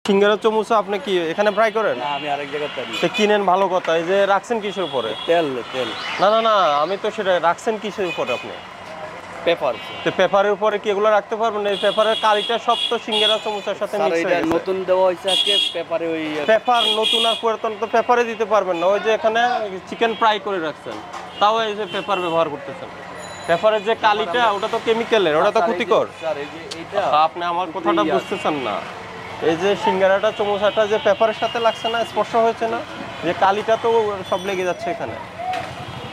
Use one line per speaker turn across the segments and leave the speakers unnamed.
সিঙ্গারা চমুচা আপনি কি এখানে ফ্রাই করেন?
না, আমি আরেক জায়গায় পারি।
তো কিনেন ভালো কথা, এই যে রাখছেন কিসের উপরে?
তেল।
না না না, আমি তো সেটা রাখছেন কিসের উপরে আপনি?
পেপার।
তো পেপারের উপরে কি এগুলো রাখতে পারবেন? এই পেপারের কালিটা সব তো সিঙ্গারা চমুচার সাথে
স্যার
মিক্স হয়ে
এটা
গেছে।
নতুন দেওয়া হয়েছে আজকে পেপারে ওই
পেপার নতুন আর পুরাতন তো পেপারে দিতে পারবেন না। ওই যে এখানে চিকেন ফ্রাই করে রাখছেন, তাও এই যে পেপার ব্যবহার করতেছেন। পেপারের যে কালিটা ওটা তো কেমিক্যালের, ওটা তো ক্ষতিকর।
স্যার এই যে এইটা
আপনি আমার কথাটা বুঝতেছেন না। এই যে সিঙ্গারাটা চমুচাটা যে পেপারের সাথে লাগছে না, স্পর্শ হয়েছে না, যে কালিটা তো সব লেগে যাচ্ছে এখানে।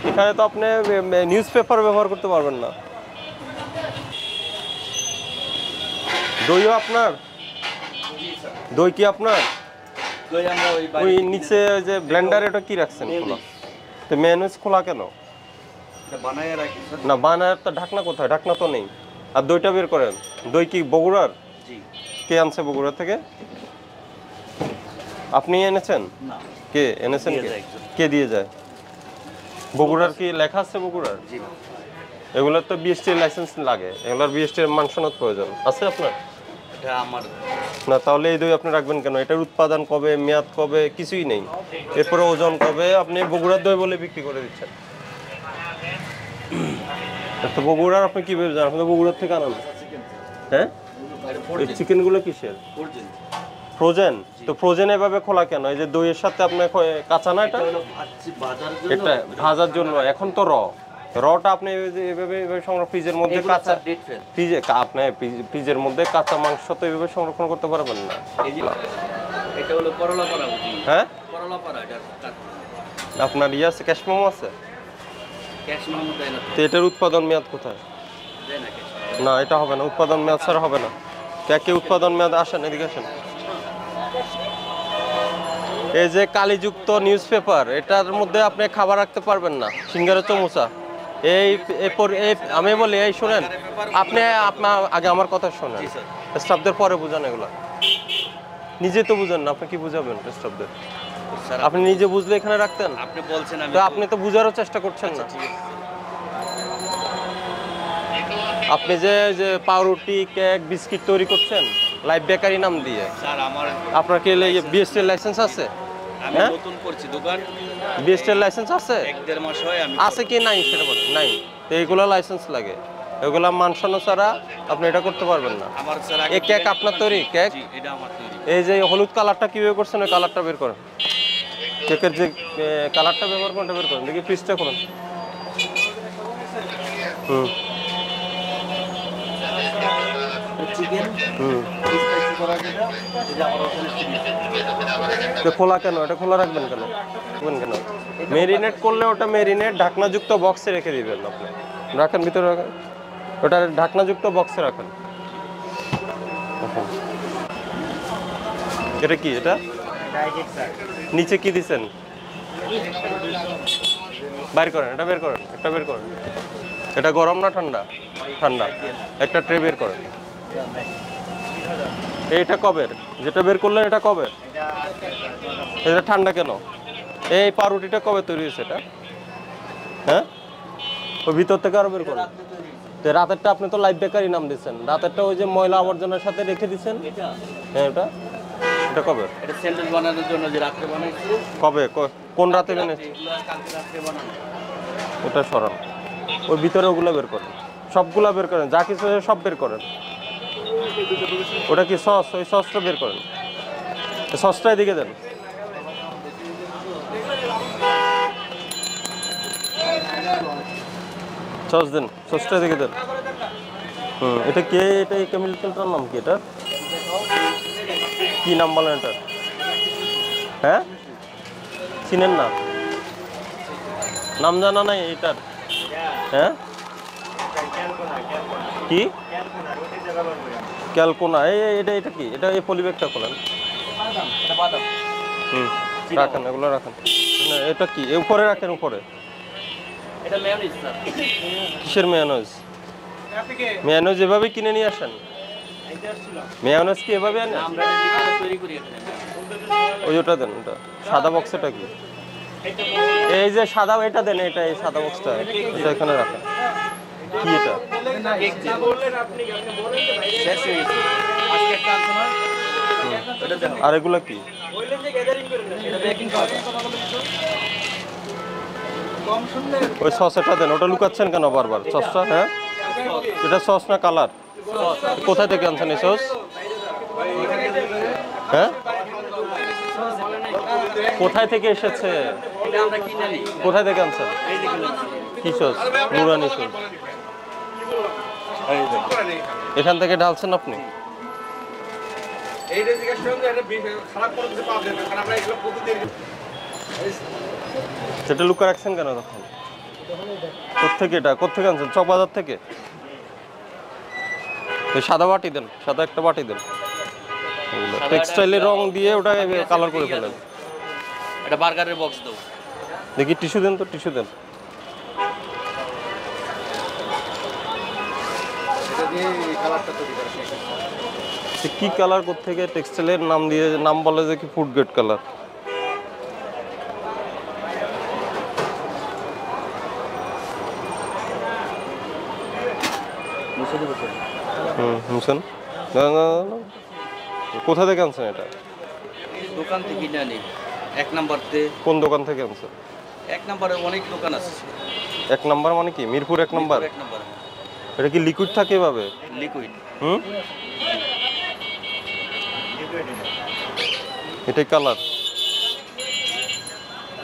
এখানে তো আপনি নিউজ পেপার ব্যবহার করতে পারবেন না। দইও আপনার? দই কি আপনার?
দই আমরা
ওই নিচে ওই যে ব্লেন্ডারে ওটা কি রাখছেন খোলা? তো মেয়োনিজ খোলা কেন?
এটা বানায় রাখি স্যার।
না বানায় তো ঢাকনা কোথায়? ঢাকনা তো নেই। আর দইটা বের করেন। দই কি বগুড়ার?
জি।
কে আনছে বগুড়া থেকে? আপনি এনেছেন?
না।
কে এনেছেন? কে দিয়ে যায়? বগুড়ার কি লেখা আছে বগুড়ার?
জি।
এগুলোর তো বিএসটির লাইসেন্স লাগে, এগুলোর বিএসটির মানসনদ প্রয়োজন আছে আপনার?
এটা আমার
না, তাহলে এই দই আপনি রাখবেন কেন? এটার উৎপাদন কবে, মেয়াদ কবে, কিছুই নেই। এরপরে ওজন কবে, আপনি বগুড়ার দই বলে বিক্রি করে দিচ্ছেন। তো বগুড়ার আপনি কি ভেবে জানেন? আপনি তো বগুড়ার থেকে আনান। হ্যাঁ, এই চিকেনগুলো কিসের? ফ্রোজেন। তো ফ্রোজেন এভাবে খোলা কেন? এই যে দইয়ের সাথে আপনার কাঁচা না এটা? এটা ভাজার জন্য। এখন তো রটা আপনি এভাবে সংরক্ষণ ফ্রিজের মধ্যে কাঁচা ফ্রিজে আপনি ফ্রিজের মধ্যে কাঁচা মাংস তো এভাবে সংরক্ষণ করতে পারবেন না।
এটা হলো করলা পাড়া।
হ্যাঁ,
করলা পাড়া। এটা
আপনার ইয়ে আছে, ক্যাশমেমো আছে?
ক্যাশমেমো দেয় না
তো এটার উৎপাদন মেয়াদ কোথায়?
দেয় না ক্যাশমেমো।
না, এটা হবে না, উৎপাদন মেয়াদ ছাড়া হবে না। কে উৎপাদন মেয়াদ আসেন, এদিকে আসেন। এই যে কালিযুক্ত নিউজ পেপার, এটার মধ্যে আপনি খাবার রাখতে পারবেন না। সিঙ্গারা চমুচা এই আমি বলি, এই শুনেন, আপনি আপনার আগে আমার কথা শোনেন, স্টাফদের পরে বুঝান এগুলো। নিজে তো বুঝেন না, আপনি কি বুঝাবেন স্টাফদের? আপনি নিজে বুঝলে এখানে রাখতেন।
আপনি বলছেন,
তো আপনি তো বুঝারও চেষ্টা করছেন না। আপনি যে পাউরুটি, কেক, বিস্কিট তৈরি করছেন লাইভ বেকারি নাম দিয়ে,
স্যার আমার
আপনার কি বিএসটি লাইসেন্স আছে?
আমি নতুন করছি দোকান।
বিএসটি লাইসেন্স আছে?
1-1.5 মাস হয়। আমি
আছে কি নাই সেটা বলেন। নাই, তো এইগুলো লাইসেন্স লাগে, এগুলা মানসন্ন ছাড়া আপনি এটা করতে পারবেন না।
আমার স্যার
এই কেক আপনার তৈরি? কেক
এটা আমার তৈরি।
এই যে হলুদ কালারটা কিভাবে করছেন, ওই কালারটা বের করেন। কেকের যে কালারটা ব্যবহার করেন বের করেন, দেখি ফ্রিজটা করুন।
চিকেন স্পাইসি করা যেটা, এটা আমার ওখানে
তো খোলা কেন? এটা খোলা রাখবেন কেন? মেরিনেট করলে ওটা মেরিনেট ঢাকনাযুক্ত বক্সে রেখে দিবেন আপনি। রাখেন ভিতরে, রাখেন ওটা ঢাকনাযুক্ত বক্সে রাখেন। এটা কি? এটা নিচে কি দিছেন? বাইর করেন, এটা বের করেন, একটা বের করেন। এটা গরম না ঠান্ডা? ঠান্ডা। একটা ট্রে বের করেন। এইটা কবের? যেটা বের করলেন এটা কবে? এটা ঠান্ডা কেন? এই পাউরুটিটা কবে তৈরি হয়েছে এটা? হ্যাঁ, ওই ভিতর থেকে আরো বের করেন। তো রাতেরটা আপনি তো লাইভ বেকারি নাম দিচ্ছেন, রাতেরটা ওই যে ময়লা আবর্জনার সাথে রেখে দিচ্ছেন। হ্যাঁ, এটা কবে?
এটা স্যান্ডউইচ বানানোর জন্য যে রাতে বানাইছি।
কবে? কোন রাতে বানাইছি?
কালকে রাতে বানানো।
ওটা সরান, ওই ভিতরে ওগুলো বের করেন, সবগুলা বের করেন, যা কিছু সব বের করেন। ওটা কি সস? ওই সসটা বের করেন, সসটা এদিকে দেন। সস দেন, সসটা এদিকে দেন। এটা কে? এটা এই কেমিক্যালটার নাম কি? এটা কি নাম বলেন এটার? হ্যাঁ, চিনেন না? নাম জানা নাই এটার? হ্যাঁ, কি ক্যালকোনা? এটা কি? এটা এই পলিব্যাগটা খোলেন। রাখেন, এগুলো রাখেন। এটা কি? উপরে রাখেন, উপরে।
এটা মেয়োনিজ স্যার।
কিসের মেয়োনিজ? মেয়োনিজ এভাবে কিনে নিয়ে আসেন? মেয়োনিজ কি এভাবে আনেন?
আমরা এটা তৈরি করি এখানে।
ওটা দেন, ওটা সাদা বক্সটা কি? এই যে সাদা, এটা দেন, এটা এই সাদা বক্সটা এটা এখানে রাখেন। কি এটা?
কেক যে বললেন আপনি বলেন যে ভাই শেষ হয়ে গেছে। আজকে একটা আনছো না? এটা দেখো
আর এগুলো কি?
এটা বেকিং পাউডার
ওই সসটা দেন, ওটা লুকাচ্ছেন কেন বারবার সসটা? হ্যাঁ, এটা সস না কালার? কোথায় থেকে আনছেন এই সস? হ্যাঁ, কোথায় থেকে এসেছে?
এটা আমরা কিনে নিই
কোথায় থেকে আনছেন?
এই যে কিনে
কি সস? নুরানি সস।
এই দেখো
এখান থেকে ঢালছেন আপনি?
এইটা জিজ্ঞেস করুন যে এটা খারাপ কোনো কিছু পাওয়া যাবে না, কারণ আমরা এগুলো প্রতিদিন
সেটা লুকা রাখছেন কেন তখন? কোত্থেকে এটা কোত্থেকে আনছেন? চক বাজার থেকে? ওই সাদা বাটি দেন, সাদা একটা বাটি দেন। টেক্সটাইলের রং দিয়ে ওটা কালার করে ফেলেন।
এটা বার্গারের বক্স দাও
দেখি টিস্যু দেন তো, টিস্যু দেন।
এটা দিয়ে এই কালারটা তৈরি করা
সে কি কালার কোত্থেকে টেক্সটাইলের নাম দিয়ে, নাম বলে যে কি ফুড গ্রেড কালার।
মুছে দেবো তো
শুনছেন? না না না, না। কোথা থেকে আনছেন এটা?
দোকান থেকে কিনে আনি এক নাম্বারতে
কোন দোকান থেকে আনছেন?
এক নাম্বারে অনেক দোকান আছে
এক নাম্বার মানে কি? মিরপুর এক নাম্বার?
এক নাম্বারে
এটা কি লিকুইড থাকে এভাবে?
লিকুইড
হুম, এটাই কালার?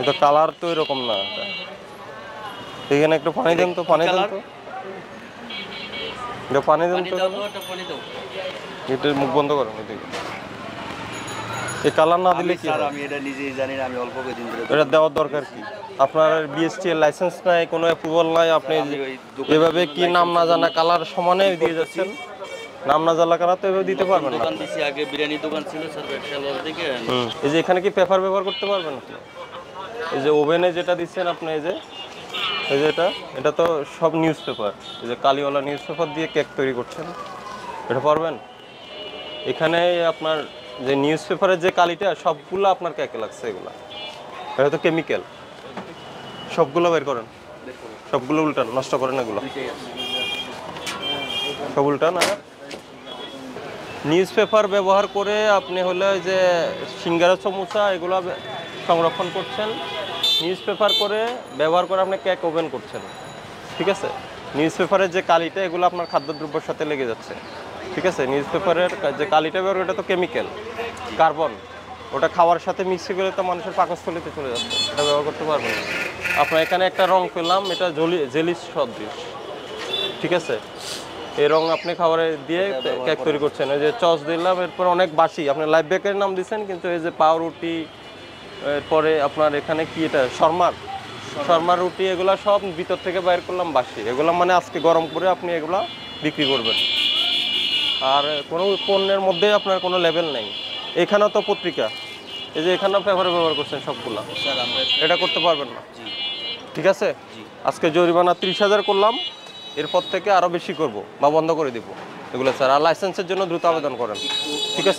এটা কালার তো এরকম না এটা। এখানে একটু পানি দেন তো, পানি দেন তো, এটা পানি দেন
পানি
তো।
দাও তো একটা পানি দাও
এটার মুখ বন্ধ করেন এদিকে। এই কালার না দিলে কি
স্যার
হয়?
আমি এটা নিজেই জানি না, আমি অল্প কয়েকদিন ধরে
এটা দেওয়ার দরকার কি? আপনার বিএসটি এর লাইসেন্স নাই, কোনো অ্যাপ্রুভাল নাই, আপনি
আমি ওই দোকানের
এভাবে
জন্য
কি নাম না জানা কালার সমানে দিয়ে যাচ্ছেন? নাম না জানা কালার তো এভাবে দিতে পারবেন না।
দোকান দিছি আগে বিরিয়ানি দোকান ছিল স্যার ব্যবসালয় থেকে
এই যে এখানে কি পেপার ব্যবহার করতে পারবেন আপনি? এই যে ওভেনে যেটা দিচ্ছেন আপনি, এই যে এটা তো সব নিউজ পেপার, এই যে কালিওয়ালা নিউজ পেপার দিয়ে কেক তৈরি করছেন, এটা পারবেন? এখানে আপনার যে নিউজ পেপারের যে কালিটা সবগুলো আপনার কেকে লাগছে, এগুলা এটা তো কেমিক্যাল। সবগুলো বের করেন, সবগুলো উল্টান, নষ্ট করেন এগুলো সব উল্টান। আর নিউজ পেপার ব্যবহার করে আপনি হলে ওই যে সিঙ্গারা সমোসা এগুলো সংরক্ষণ করছেন, নিউজ পেপার করে ব্যবহার করে আপনি কেক ওভেন করছেন, ঠিক আছে? নিউজ পেপারের যে কালিটা এগুলো আপনার খাদ্যদ্রব্যের সাথে লেগে যাচ্ছে, ঠিক আছে? নিউজ পেপারের যে কালিটা ব্যবহার, ওটা তো কেমিক্যাল, কার্বন, ওটা খাওয়ার সাথে মিক্সে করে তো মানুষের পাকস্থলীতে চলে যাচ্ছে, এটা ব্যবহার করতে পারবেন না। আপনার এখানে একটা রং পেলাম, এটা জেলিস সদৃশ, ঠিক আছে? এই রং আপনি খাবারে দিয়ে কেক তৈরি করছেন। এই যে চস দিলাম, এরপর অনেক বাসি, আপনি লাইফ বেকের নাম দিচ্ছেন, কিন্তু এই যে পাউরুটি, এরপরে আপনার এখানে কি এটা শর্মার রুটি, এগুলা সব ভিতর থেকে বাইর করলাম বাসি, এগুলা মানে আজকে গরম করে আপনি এগুলা বিক্রি করবেন। আর কোনো পণ্যের মধ্যে আপনার কোনো লেভেল নেই। এখানেও তো পত্রিকা, এই যে এখানেও পেপারে ব্যবহার করছেন সবগুলা,
স্যার আমরা
এটা করতে পারবেন না,
জি
ঠিক আছে? আজকে জরিমানা 30,000 করলাম, এরপর থেকে আরও বেশি করব বা বন্ধ করে দিব এগুলো স্যার। আর লাইসেন্সের জন্য দ্রুত আবেদন করেন, ঠিক আছে?